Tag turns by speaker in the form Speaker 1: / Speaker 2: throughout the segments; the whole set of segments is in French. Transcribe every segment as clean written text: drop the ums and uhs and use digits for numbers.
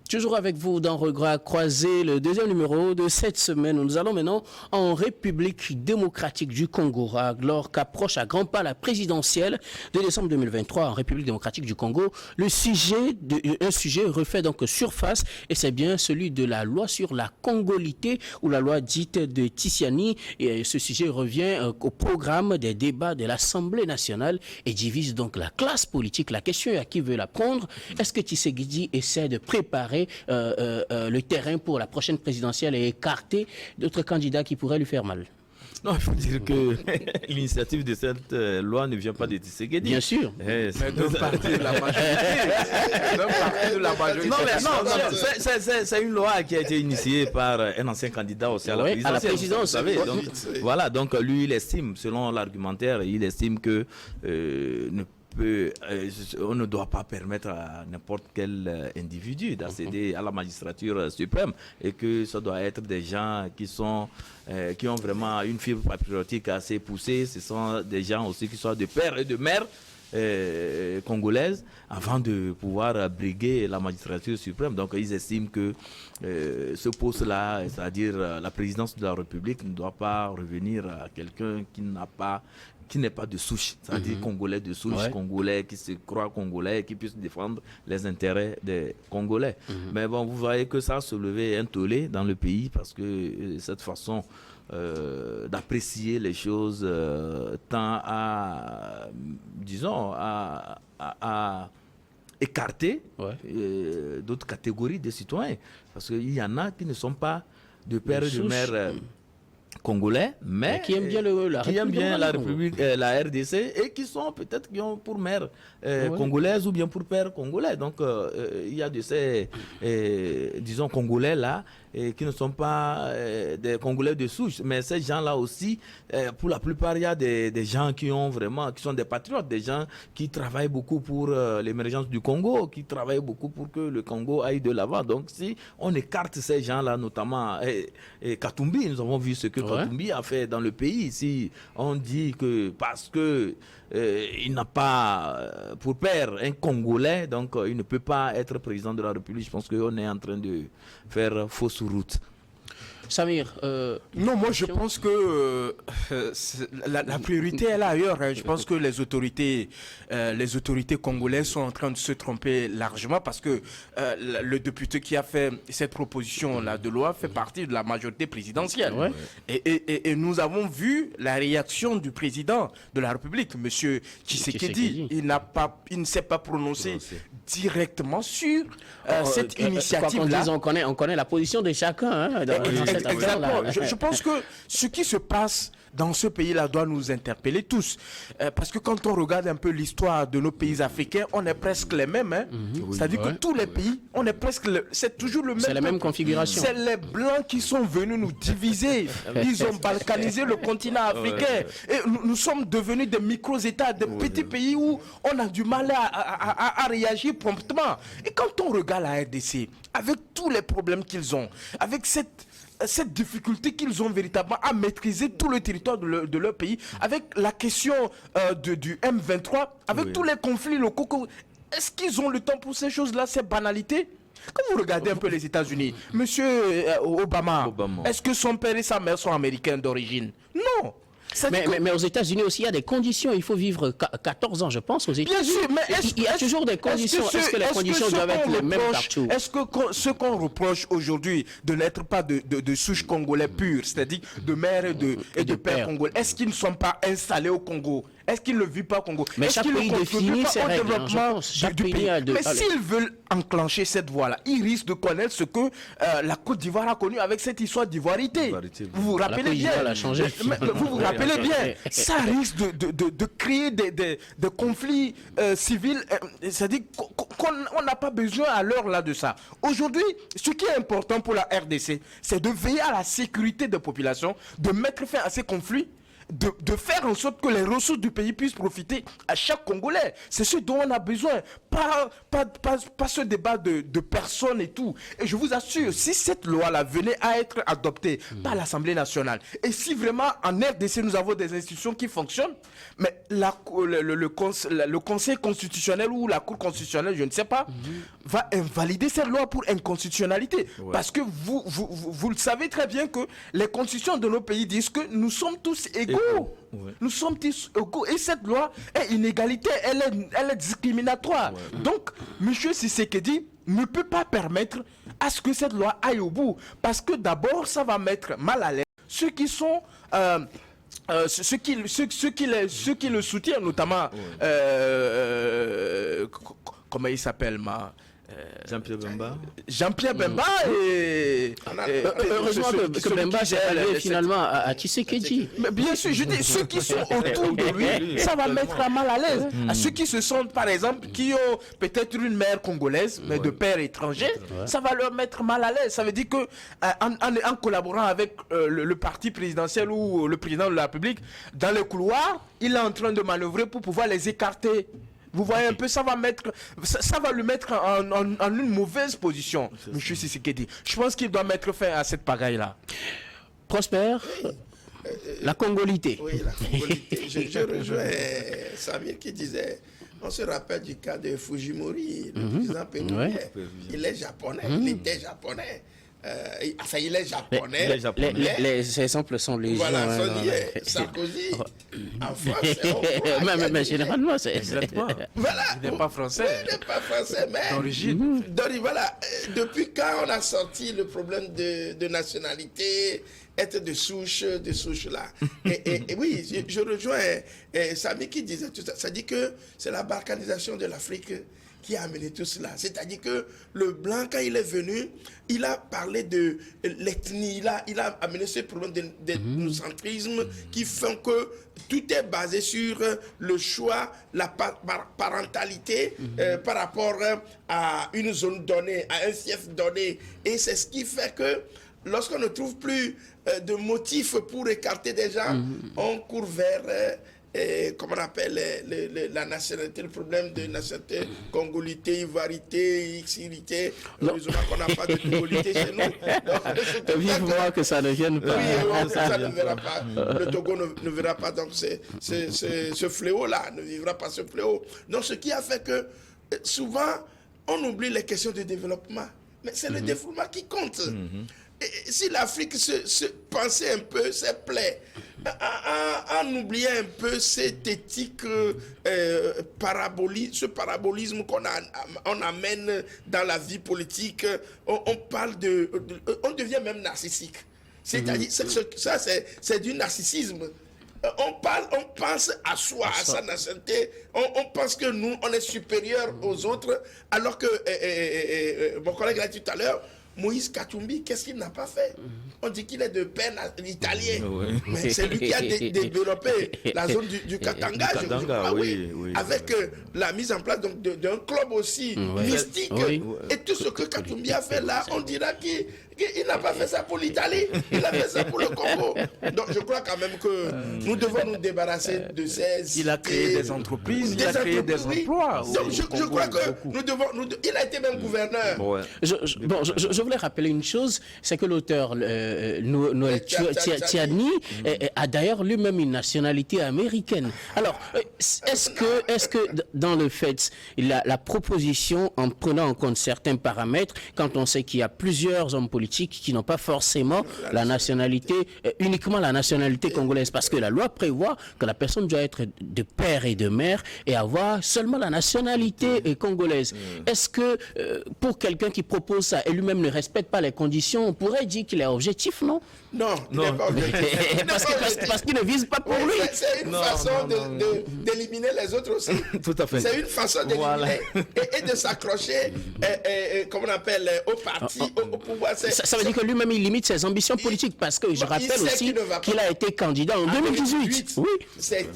Speaker 1: Toujours avec vous dans Regret croisé, le deuxième numéro de cette semaine. Nous allons maintenant en République démocratique du Congo, alors qu'approche à grands pas la présidentielle de décembre 2023 en République démocratique du Congo. Un sujet refait donc surface et c'est bien celui de la loi sur la congolité ou la loi dite de Tissiani. Et ce sujet revient au programme des débats de l'Assemblée nationale et divise donc la classe politique. La question est à qui veut la prendre. Est-ce que Tshisekedi essaie de préparer le terrain pour la prochaine présidentielle et écarter d'autres candidats qui pourraient lui faire mal?
Speaker 2: Non, il faut dire que l'initiative de cette loi ne vient pas de Tshisekedi.
Speaker 1: Bien sûr.
Speaker 3: Mais d'un parti de la majorité.
Speaker 2: Non, c'est une loi qui a été initiée par un ancien candidat aussi à la présidence.
Speaker 1: À la présidence.
Speaker 2: Vous savez, donc, voilà, donc lui, il estime, selon l'argumentaire, il estime que on ne doit pas permettre à n'importe quel individu d'accéder à la magistrature suprême et que ça doit être des gens qui ont vraiment une fibre patriotique assez poussée. Ce sont des gens aussi qui sont de père et de mère congolaises avant de pouvoir briguer la magistrature suprême. Donc ils estiment que ce poste-là, c'est-à-dire la présidence de la République, ne doit pas revenir à quelqu'un qui n'est pas de souche, c'est-à-dire congolais de souche, congolais qui se croit congolais, qui puisse défendre les intérêts des Congolais. Mais bon, vous voyez que ça a soulevé un tollé dans le pays parce que cette façon d'apprécier les choses tend à, disons, à écarter d'autres catégories de citoyens. Parce qu'il y en a qui ne sont pas de père et de mère congolais, mais
Speaker 1: qui aiment bien la
Speaker 2: République, la RDC, et qui sont peut-être qui ont pour mère congolaise ou bien pour père congolais. Donc il y a de ces disons congolais là qui ne sont pas des congolais de souche, mais ces gens là aussi, pour la plupart il y a des gens qui sont des patriotes, des gens qui travaillent beaucoup pour l'émergence du Congo, qui travaillent beaucoup pour que le Congo aille de l'avant. Donc si on écarte ces gens là, notamment Katumbi, nous avons vu ce que Katumbi a fait dans le pays. Si on dit que parce que il n'a pas pour père un Congolais, donc il ne peut pas être président de la République, je pense qu'on est en train de faire fausse route.
Speaker 1: Samir,
Speaker 3: non, moi je pense que la priorité est là ailleurs. Je pense que les autorités congolaises sont en train de se tromper largement parce que le député qui a fait cette proposition là de loi fait partie de la majorité présidentielle. Et nous avons vu la réaction du président de la République, Monsieur Tshisekedi. Il ne s'est pas prononcé directement sur cette initiative-là.
Speaker 1: On connaît la position de chacun.
Speaker 3: Exactement. Je pense que ce qui se passe dans ce pays-là doit nous interpeller tous. Parce que quand on regarde un peu l'histoire de nos pays africains, on est presque les mêmes. C'est-à-dire que tous les pays, on est presque... C'est toujours le même...
Speaker 1: C'est la même configuration.
Speaker 3: C'est les Blancs qui sont venus nous diviser. Ils ont balkanisé le continent africain. Et nous sommes devenus des micro-États, des petits pays où on a du mal à réagir promptement. Et quand on regarde la RDC, avec tous les problèmes qu'ils ont, avec cette difficulté qu'ils ont véritablement à maîtriser tout le territoire de leur pays, avec la question du M23, avec tous les conflits locaux, est-ce qu'ils ont le temps pour ces choses-là, ces banalités? Quand vous regardez un peu les États-Unis, Monsieur Obama, est-ce que son père et sa mère sont américains d'origine? Non.
Speaker 1: Mais aux États-Unis aussi, il y a des conditions. Il faut vivre 14 ans, je pense, aux États-Unis.
Speaker 3: Bien sûr, mais
Speaker 1: il y a toujours des conditions. Est-ce que les conditions doivent être les mêmes partout?
Speaker 3: Est-ce que ce qu'on reproche aujourd'hui de n'être pas de souche congolais pure, c'est-à-dire de mère et de père congolais, est-ce qu'ils ne sont pas installés au Congo? Est-ce qu'ils ne vivent pas au Congo?
Speaker 1: Mais chaque pays définit ses règles, développement
Speaker 3: du pays? Mais s'ils veulent enclencher cette voie-là, ils risquent de connaître ce que la Côte d'Ivoire a connu avec cette histoire d'ivoirité. Vous vous rappelez bien? Vous vous rappelez bien? Ça risque de créer des conflits civils. C'est-à-dire qu'on n'a pas besoin à l'heure là de ça. Aujourd'hui, ce qui est important pour la RDC, c'est de veiller à la sécurité des populations, de mettre fin à ces conflits de faire en sorte que les ressources du pays puissent profiter à chaque Congolais. C'est ce dont on a besoin, pas ce débat de personnes et tout. Et je vous assure, si cette loi-là venait à être adoptée par l'Assemblée nationale, et si vraiment en RDC nous avons des institutions qui fonctionnent, mais le Conseil constitutionnel ou la Cour constitutionnelle, je ne sais pas, va invalider cette loi pour inconstitutionnalité. Ouais. Parce que vous le savez très bien que les constitutions de nos pays disent que nous sommes tous égaux. Ouais. Nous sommes tous égaux. Et cette loi est inégalité, elle est discriminatoire. Ouais. Donc, M. Tshisekedi ne peut pas permettre à ce que cette loi aille au bout. Parce que d'abord, ça va mettre mal à l'aise ceux qui sont... ceux qui le soutiennent, notamment... comment il s'appelle,
Speaker 2: Jean-Pierre Bemba.
Speaker 3: Jean-Pierre Bemba et
Speaker 1: heureusement que Bemba s'est allié finalement à Tshisekedi.
Speaker 3: Mais bien sûr, je dis ceux qui sont autour de lui, ça va mettre à mal à l'aise. À ceux qui se sentent, par exemple, qui ont peut-être une mère congolaise, mais de père étranger, ça va leur mettre mal à l'aise. Ça veut dire que en collaborant avec le parti présidentiel ou le président de la République, dans les couloirs, il est en train de manœuvrer pour pouvoir les écarter. Vous voyez un peu, ça va le mettre en une mauvaise position, M. Tshisekedi. Je pense qu'il doit mettre fin à cette pagaille-là.
Speaker 1: Prosper, la congolité.
Speaker 4: Oui, la congolité. Je rejoins Samir qui disait, on se rappelle du cas de Fujimori, le président péruvien. Il est japonais, il était japonais. Enfin, il est japonais.
Speaker 1: Les exemples sont légion.
Speaker 4: Voilà, Sarkozy, en France.
Speaker 1: Mais généralement, c'est...
Speaker 4: Voilà.
Speaker 3: Il n'est pas français.
Speaker 4: Il n'est pas français, mais...
Speaker 3: D'origine.
Speaker 4: Donc, voilà, depuis quand on a sorti le problème de nationalité, être de souche là. Et oui, je rejoins Samy qui disait tout ça. Ça dit que c'est la balkanisation de l'Afrique qui a amené tout cela. C'est-à-dire que le blanc, quand il est venu, il a parlé de l'ethnie, il a amené ce problème d'ethnocentrisme qui font que tout est basé sur le choix, la parentalité par rapport à une zone donnée, à un fief donné. Et c'est ce qui fait que lorsqu'on ne trouve plus de motifs pour écarter des gens, on court vers... comment on appelle la nationalité, le problème de nationalité, congolité, ivoirité, xirité, heureusement qu'on n'a pas de congolité chez nous.
Speaker 1: Vivement que ça ne vienne pas.
Speaker 4: Oui, ça ne verra pas. Le Togo ne verra pas donc ce fléau-là, ne vivra pas ce fléau. Donc ce qui a fait que souvent, on oublie les questions de développement. Mais c'est le développement qui compte. Et si l'Afrique se pensait un peu ses plaies, en oubliant un peu cette éthique ce parabolisme on amène dans la vie politique, on parle on devient même narcissique. C'est-à-dire, ça c'est du narcissisme. On pense à soi, à sa nationalité, on pense que nous, on est supérieur aux autres, alors que mon collègue l'a dit tout à l'heure, Moïse Katumbi, qu'est-ce qu'il n'a pas fait? On dit qu'il est de père italien, mais c'est lui qui a développé la zone du Katanga, je crois, oui. Avec la mise en place d'un club aussi mystique. Et tout ce que Katumbi a fait là, on dira qu'il n'a pas fait ça pour l'Italie, il a fait ça pour le Congo. Donc je crois quand même que nous devons nous débarrasser de ces...
Speaker 3: Il a créé des entreprises, il a créé des emplois.
Speaker 4: Donc je crois que nous devons... Il a été même gouverneur.
Speaker 1: Je voulais rappeler une chose, c'est que l'auteur Noël Tiani a d'ailleurs lui-même une nationalité américaine. Alors, est-ce que dans le fait, la proposition, en prenant en compte certains paramètres, quand on sait qu'il y a plusieurs hommes politiques qui n'ont pas forcément la nationalité, uniquement la nationalité congolaise, parce que la loi prévoit que la personne doit être de père et de mère et avoir seulement la nationalité congolaise. Est-ce que pour quelqu'un qui propose ça et lui-même ne respecte pas les conditions, on pourrait dire qu'il est objectif, non?
Speaker 4: Non, il n'est pas objectif.
Speaker 1: parce qu'il ne vise pas pour lui.
Speaker 4: C'est une façon d'éliminer les autres aussi.
Speaker 2: Tout à fait.
Speaker 4: C'est une façon d'éliminer et de s'accrocher, comme on appelle, au parti, au pouvoir.
Speaker 1: Ça veut dire que lui-même, il limite ses ambitions politiques, parce que je rappelle aussi qu'il a été candidat en 2018. Oui.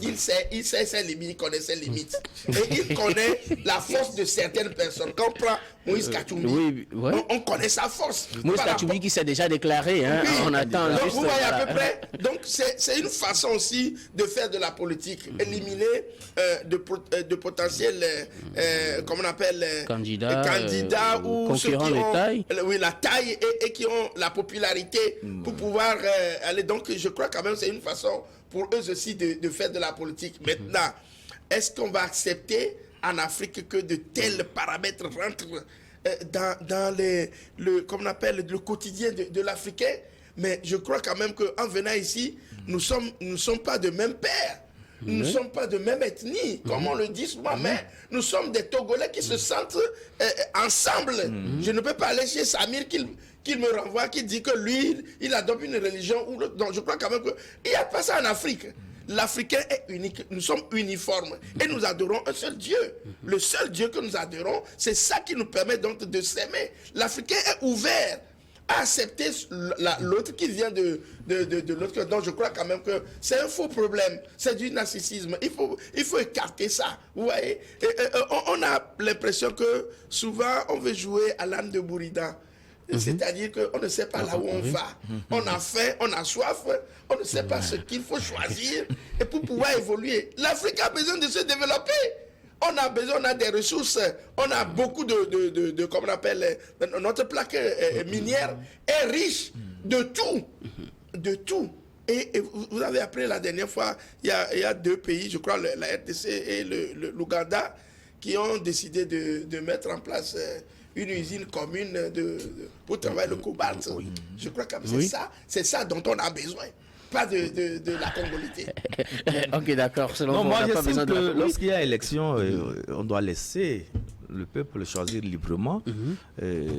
Speaker 4: Il sait ses limites, il connaît ses limites. Et il connaît la force de certaines personnes. Quand on prend Moïse Katumbi, on connaît sa force.
Speaker 1: Moïse
Speaker 4: par
Speaker 1: Katumbi
Speaker 4: rapport-
Speaker 1: qui s'est déjà déclaré, hein,
Speaker 4: Oui.
Speaker 1: on attend
Speaker 4: Donc,
Speaker 1: juste...
Speaker 4: vous voyez à
Speaker 1: voilà.
Speaker 4: peu près. Donc, c'est une façon aussi de faire de la politique. Éliminer de potentiels, comment on appelle, candidats ou ceux qui
Speaker 1: concurrents de
Speaker 4: ont
Speaker 1: taille.
Speaker 4: oui, la taille et qui ont la popularité pour pouvoir aller. Donc, je crois quand même que c'est une façon pour eux aussi de faire de la politique. Maintenant, est-ce qu'on va accepter en Afrique que de tels paramètres rentrent dans comme on appelle, le quotidien de l'Africain? Mais je crois quand même qu'en venant ici, nous ne sommes pas de même père. Nous ne sommes pas de même ethnie, comme on le dit souvent, mais nous sommes des Togolais qui se sentent ensemble. Je ne peux pas aller chez Samir qu'il me renvoie, qui dit que lui, il adopte une religion ou l'autre. Donc je crois quand même qu'il n'y a pas ça en Afrique. L'Africain est unique, nous sommes uniformes et nous adorons un seul Dieu. Le seul Dieu que nous adorons, c'est ça qui nous permet donc de s'aimer. L'Africain est ouvert à accepter l'autre qui vient de l'autre. Donc je crois quand même que c'est un faux problème, c'est du narcissisme. Il faut écarter ça. Vous voyez, on a l'impression que souvent on veut jouer à l'âne de Bourida. C'est-à-dire qu'on ne sait pas là où on va. On a faim, on a soif, on ne sait pas ce qu'il faut choisir et pour pouvoir évoluer. L'Afrique a besoin de se développer. On a besoin, on a des ressources, on a beaucoup de comme on appelle, notre plaque minière est riche de tout. De tout. Et vous avez appris la dernière fois, il y a deux pays, je crois, la RDC et l'Ouganda, qui ont décidé de mettre en place une usine commune pour travailler le cobalt. Je crois que c'est ça dont on a besoin. Pas de la congolité.
Speaker 1: Ok, d'accord.
Speaker 2: Non, moi j'estime que lorsqu'il y a élection, on doit laisser le peuple choisir librement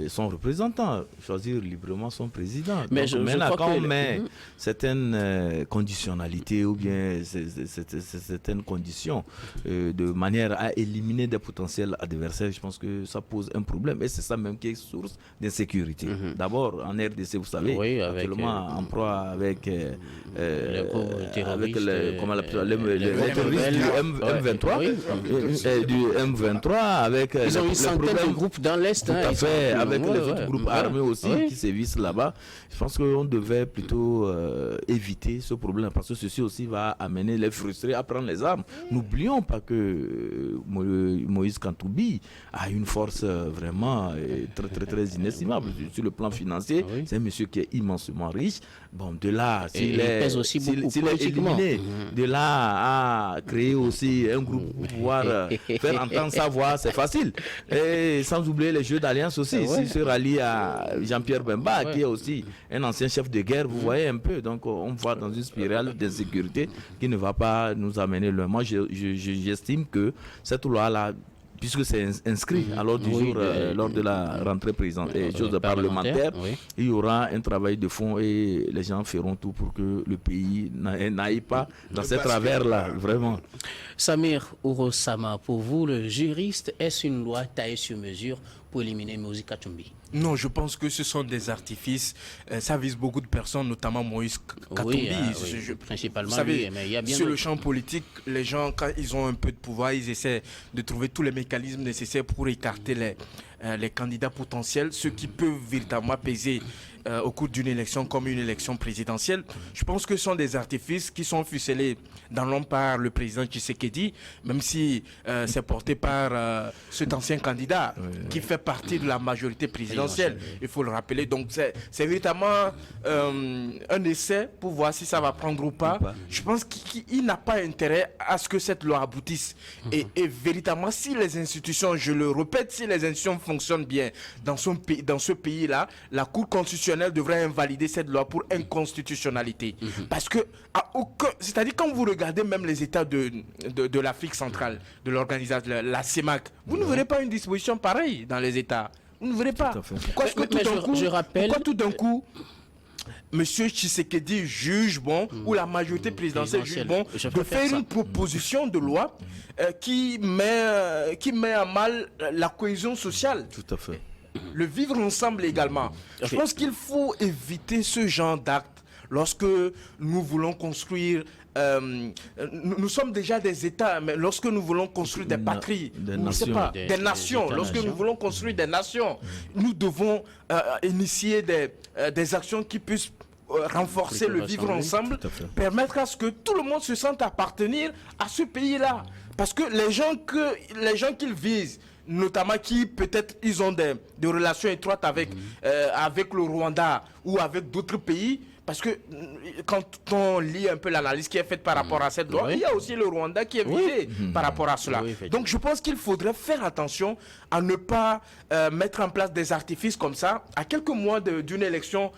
Speaker 2: son représentant, choisir librement son président.
Speaker 1: Mais
Speaker 2: donc, maintenant, quand on met certaines conditionnalités ou bien certaines conditions de manière à éliminer des potentiels adversaires, je pense que ça pose un problème. Et c'est ça même qui est source d'insécurité. D'abord, en RDC, vous savez, actuellement en proie avec les terroristes du M23, avec
Speaker 1: ils ont une centaine de groupes dans l'Est.
Speaker 2: Tout à fait, avec les autres groupes armés aussi qui sévissent là-bas. Je pense qu'on devait plutôt éviter ce problème parce que ceci aussi va amener les frustrés à prendre les armes. N'oublions pas que Moïse Katumbi a une force vraiment très inestimable sur le plan financier. C'est un monsieur qui est immensément riche. Bon, de là, s'il est éliminé, de là à créer aussi un groupe pour pouvoir faire entendre sa voix, c'est facile. Et sans oublier les jeux d'alliance aussi. S'il se rallie à Jean-Pierre Bemba, qui est aussi un ancien chef de guerre, vous voyez un peu. Donc on va dans une spirale d'insécurité qui ne va pas nous amener loin. Moi, j'estime que cette loi-là, puisque c'est inscrit à l'ordre du jour lors de la rentrée parlementaire, il y aura un travail de fond et les gens feront tout pour que le pays n'aille pas dans ces travers-là, vraiment.
Speaker 1: Samir Ourosama, pour vous, le juriste, est-ce une loi taillée sur mesure pour éliminer Moïse Katumbi?
Speaker 3: Non, je pense que ce sont des artifices. Ça vise beaucoup de personnes, notamment Moïse Katumbi.
Speaker 1: Principalement
Speaker 3: vous savez,
Speaker 1: lui, mais il y a bien
Speaker 3: sur le champ politique, les gens, quand ils ont un peu de pouvoir, ils essaient de trouver tous les mécanismes nécessaires pour écarter les candidats potentiels, ceux qui peuvent véritablement peser au cours d'une élection comme une élection présidentielle. Je pense que ce sont des artifices qui sont ficelés dans l'ombre par le président Tshisekedi, même si c'est porté par cet ancien candidat qui fait partie de la majorité présidentielle, il faut le rappeler. Donc c'est véritablement un essai pour voir si ça va prendre ou pas. Je pense qu'il n'a pas intérêt à ce que cette loi aboutisse. Et véritablement, si les institutions, je le répète, si les institutions fonctionnent bien dans ce pays-là, la Cour constitutionnelle devrait invalider cette loi pour inconstitutionnalité. Parce que, c'est-à-dire quand vous regardez même les États de l'Afrique centrale, de l'organisation, la CEMAC, vous ne verrez pas une disposition pareille dans les États. Vous ne verrez pas. Pourquoi tout d'un coup, Monsieur Tshisekedi juge bon, ou la majorité présidentielle juge bon, de faire une proposition de loi qui met à mal la cohésion sociale.
Speaker 2: Tout à fait.
Speaker 3: Le vivre ensemble également. Je pense qu'il faut éviter ce genre d'acte lorsque nous voulons construire... nous sommes déjà des États, mais lorsque nous voulons construire des patries,
Speaker 2: des
Speaker 3: ou je sais
Speaker 2: nations.
Speaker 3: pas, des nations, lorsque nous voulons construire des nations, nous devons initier des actions qui puissent renforcer le vivre ensemble,
Speaker 2: Tout à fait.
Speaker 3: permettre à ce que tout le monde se sente appartenir à ce pays-là. Parce que les gens qu'ils visent, notamment qui peut-être ils ont des relations étroites avec le Rwanda ou avec d'autres pays, parce que quand on lit un peu l'analyse qui est faite par rapport à cette loi,
Speaker 1: Oui.
Speaker 3: il y a aussi le Rwanda qui est visé par rapport à cela.
Speaker 1: Oui, effectivement.
Speaker 3: Donc je pense qu'il faudrait faire attention à ne pas mettre en place des artifices comme ça à quelques mois d'une élection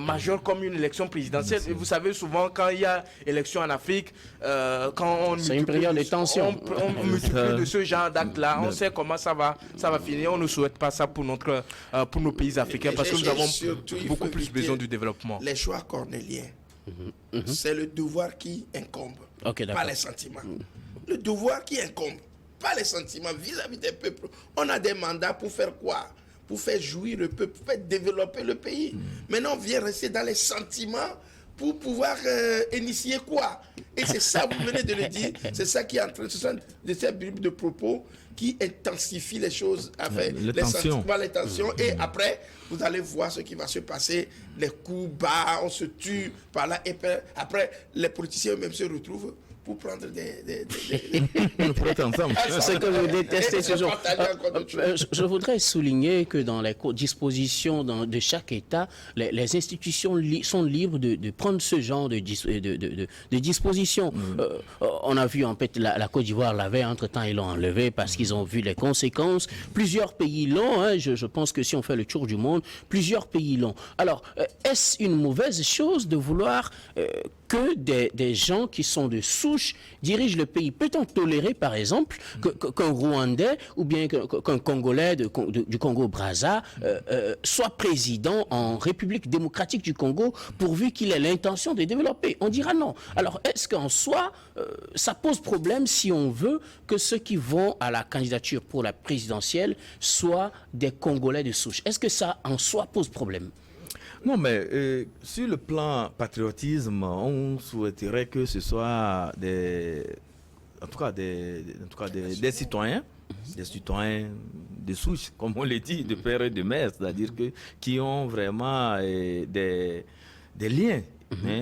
Speaker 3: majeure comme une élection présidentielle. Et vous savez, souvent quand il y a élection en Afrique, quand on
Speaker 1: C'est une période de tension.
Speaker 3: on multiplie de ce genre d'actes-là, on sait comment ça va finir. On ne souhaite pas ça pour nos pays africains parce que nous avons
Speaker 4: Surtout, il
Speaker 3: beaucoup
Speaker 4: faut
Speaker 3: plus
Speaker 4: éviter
Speaker 3: besoin du développement.
Speaker 4: Les choix cornéliens, c'est le devoir qui incombe,
Speaker 1: Ok, d'accord.
Speaker 4: pas les sentiments. Le devoir qui incombe, pas les sentiments vis-à-vis des peuples. On a des mandats pour faire quoi? Pour faire jouir le peuple, pour faire développer le pays. Maintenant, on vient rester dans les sentiments pour pouvoir initier quoi? Et c'est ça, vous venez de le dire, c'est ça qui est en train, ce sont de ces bribes de propos qui intensifient les choses avec
Speaker 2: Les
Speaker 4: les
Speaker 2: tensions.
Speaker 4: sentiments, les tensions. Et après, vous allez voir ce qui va se passer. Les coups bas, on se tue par là. Et après, les politiciens eux-mêmes se retrouvent pour prendre des
Speaker 2: Pour être ensemble.
Speaker 1: C'est que vous détestez ce genre.
Speaker 4: partager encore d'autres choses.
Speaker 1: Je voudrais souligner que dans les dispositions de chaque État, les institutions sont libres de prendre ce genre de dispositions. On a vu en fait la Côte d'Ivoire l'avait, entre-temps ils l'ont enlevé parce qu'ils ont vu les conséquences. Plusieurs pays l'ont, hein, je pense que si on fait le tour du monde, plusieurs pays l'ont. Alors, est-ce une mauvaise chose de vouloir que des gens qui sont de souche dirigent le pays? Peut-on tolérer, par exemple, qu'un Rwandais ou bien qu'un Congolais du Congo-Brazza soit président en République démocratique du Congo pourvu qu'il ait l'intention de développer? On dira non. Alors, est-ce qu'en soi, ça pose problème si on veut que ceux qui vont à la candidature pour la présidentielle soient des Congolais de souche? Est-ce que ça, en soi, pose problème?
Speaker 2: Non, mais sur le plan patriotisme, on souhaiterait que ce soit des citoyens, de souche, comme on le dit, de père et de mère, c'est-à-dire que qui ont vraiment des liens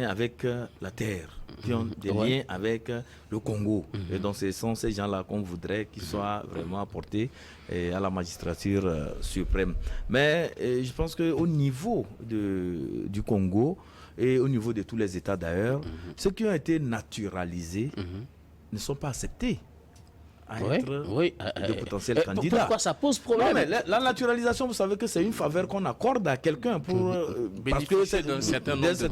Speaker 2: avec la terre, qui ont des liens avec le Congo. Et donc ce sont ces gens-là qu'on voudrait qu'ils soient vraiment apportés à la magistrature suprême. Mais je pense qu'au niveau du Congo et au niveau de tous les États d'ailleurs, ceux qui ont été naturalisés ne sont pas acceptés à être de potentiels candidats.
Speaker 1: Pourquoi ça pose problème?
Speaker 2: Non, mais la naturalisation, vous savez que c'est une faveur qu'on accorde à quelqu'un pour
Speaker 3: Bénéficier d'un certain nombre de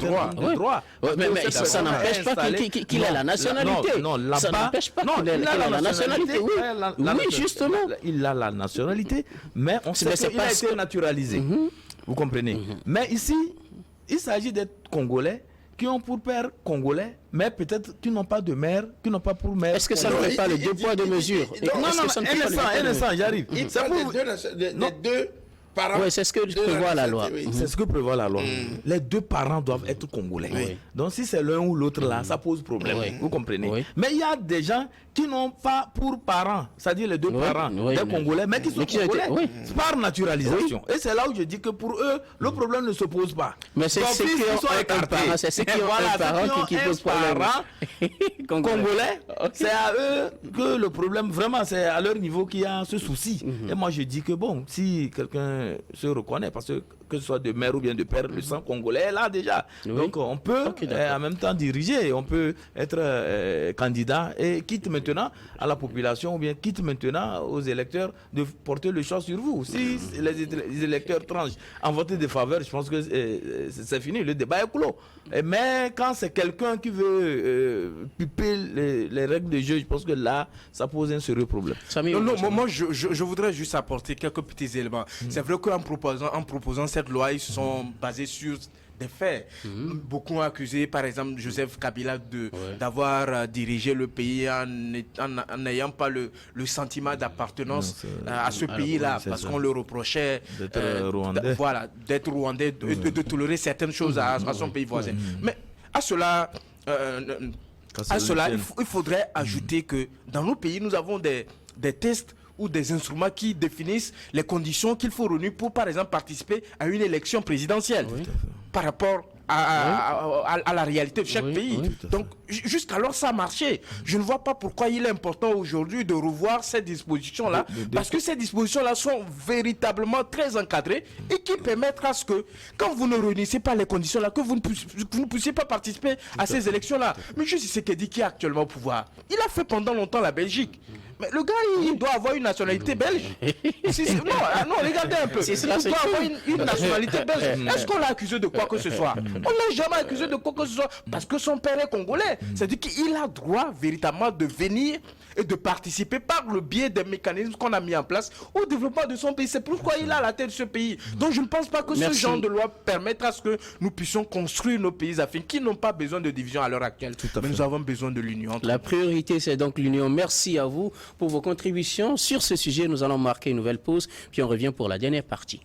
Speaker 2: droits.
Speaker 1: Mais ça n'empêche pas qu'il ait la nationalité.
Speaker 2: Non, là-bas,
Speaker 1: ça n'empêche pas qu'il ait la nationalité. Oui, justement.
Speaker 2: Il a la nationalité, mais on sait qu'il a été naturalisé. Vous comprenez? Mais ici, il s'agit d'être Congolais qui ont pour père congolais, mais peut-être qui n'ont pas de mère, qui n'ont pas pour mère.
Speaker 1: Est-ce que ça ne fait pas le deux poids, deux mesures?
Speaker 2: Non, un instant, j'arrive.
Speaker 4: Il parle des deux parents.
Speaker 1: Oui, c'est ce que prévoit la loi.
Speaker 2: C'est ce que prévoit la loi. Les deux parents doivent être congolais.
Speaker 1: Oui.
Speaker 2: Donc si c'est l'un ou l'autre là, ça pose problème.
Speaker 1: Oui.
Speaker 2: Vous comprenez?
Speaker 1: Oui.
Speaker 2: Mais il y a des gens qui n'ont pas pour parents, c'est-à-dire les deux parents des Congolais, mais qui sont congolais par naturalisation. Et c'est là où je dis que pour eux, le problème ne se pose pas.
Speaker 1: Mais c'est ceux qui ont un parent, c'est ceux qui ont un parent qui pose problème.
Speaker 2: Congolais, c'est à eux que le problème, vraiment, c'est à leur niveau qu'il y a ce souci. Et moi, je dis que bon, si quelqu'un se reconnaît, parce que ce soit de mère ou bien de père, le sang congolais est là déjà. Donc, on peut en même temps diriger, on peut être candidat et quitte maintenant à la population ou bien quitte maintenant aux électeurs de porter le choix sur vous. Si les électeurs tranchent en vote de faveur, je pense que c'est fini, le débat est clos. Mais quand c'est quelqu'un qui veut piper les règles de jeu, je pense que là, ça pose un sérieux problème.
Speaker 3: Moi, je voudrais juste apporter quelques petits éléments. C'est vrai qu'en proposant cette loi, ils se sont basés sur des faits. Beaucoup ont accusé, par exemple, Joseph Kabila d'avoir dirigé le pays en n'ayant pas le sentiment d'appartenance à ce pays-là, parce qu'on le reprochait
Speaker 2: d'être rwandais.
Speaker 3: Voilà, d'être rwandais, de tolérer certaines choses à son pays voisin. Mais à cela... il faudrait ajouter que dans nos pays, nous avons des tests ou des instruments qui définissent les conditions qu'il faut réunir pour, par exemple, participer à une élection présidentielle par rapport à la réalité de chaque pays. Donc, jusqu'alors, ça a marché. Je ne vois pas pourquoi il est important aujourd'hui de revoir ces dispositions-là, parce que ces dispositions-là sont véritablement très encadrées et qui permettent à ce que, quand vous ne réunissez pas les conditions-là, que vous ne puissiez pas participer à ces élections-là. Mais je sais ce qu'il dit qui est actuellement au pouvoir. Il a fait pendant longtemps la Belgique. Mais le gars, il doit avoir une nationalité belge. Non, regardez un peu. Il doit avoir une nationalité belge. Est-ce qu'on l'a accusé de quoi que ce soit? On ne l'a jamais accusé de quoi que ce soit parce que son père est congolais. C'est-à-dire qu'il a droit véritablement de venir et de participer par le biais des mécanismes qu'on a mis en place au développement de son pays. C'est pourquoi il a la tête de ce pays. Donc je ne pense pas que ce genre de loi permettra à ce que nous puissions construire nos pays africains qui n'ont pas besoin de division à l'heure actuelle. Mais nous avons besoin de l'union.
Speaker 1: La priorité, c'est donc l'union. Merci à vous pour vos contributions sur ce sujet. Nous allons marquer une nouvelle pause, puis on revient pour la dernière partie.